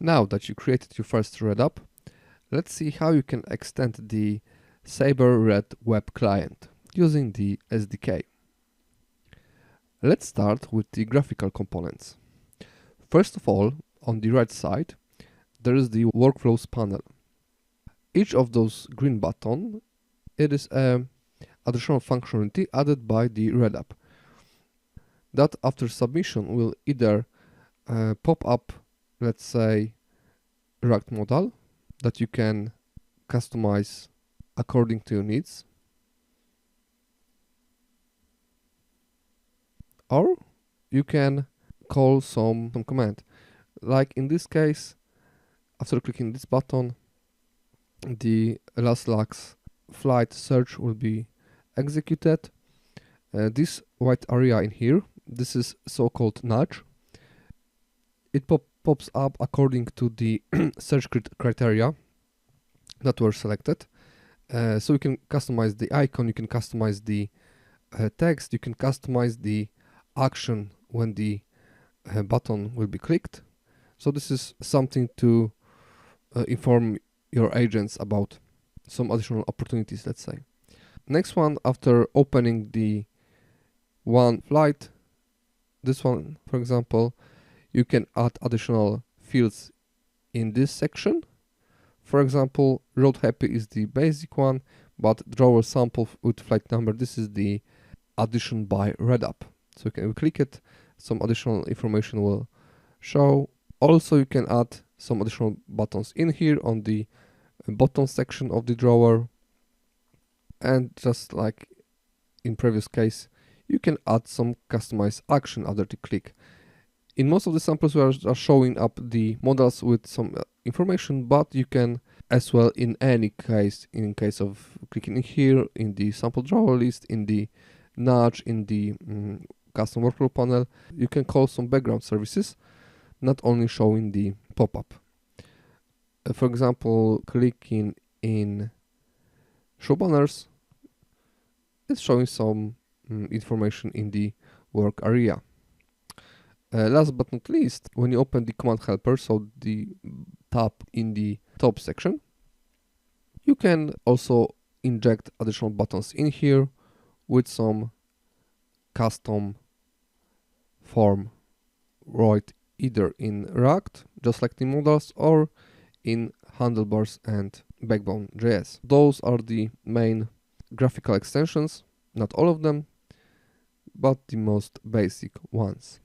Now that you created your first Red app, let's see how you can extend the Sabre Red web client using the SDK. Let's start with the graphical components. First of all, on the right side, there is the Workflows panel. Each of those green buttons, it is an additional functionality added by the Red app that after submission will either pop up, let's say, React modal that you can customize according to your needs, or you can call some command. Like in this case, after clicking this button, the last flight search will be executed. This white area in here, this is so-called nudge. It pops up according to the search criteria that were selected. So you can customize the icon, you can customize the text, you can customize the action when the button will be clicked. So this is something to inform your agents about some additional opportunities, let's say. Next one, after opening the one flight, this one, for example, you can add additional fields in this section. For example, road happy is the basic one, but drawer sample with flight number, this is the addition by Red app. So you can click it, some additional information will show. Also, you can add some additional buttons in here on the bottom section of the drawer. And just like in previous case, you can add some customized action after the click. In most of the samples we are showing up the modals with some information, but you can as well in any case, in case of clicking in here, in the sample drawer list, in the nudge, in the custom workflow panel, you can call some background services, not only showing the pop-up. For example, clicking in show banners, it's showing some information in the work area. Last but not least, when you open the command helper, so the tab in the top section, you can also inject additional buttons in here with some custom form, right, either in React, just like the modals, or in handlebars and backbone.js. Those are the main graphical extensions, not all of them, but the most basic ones.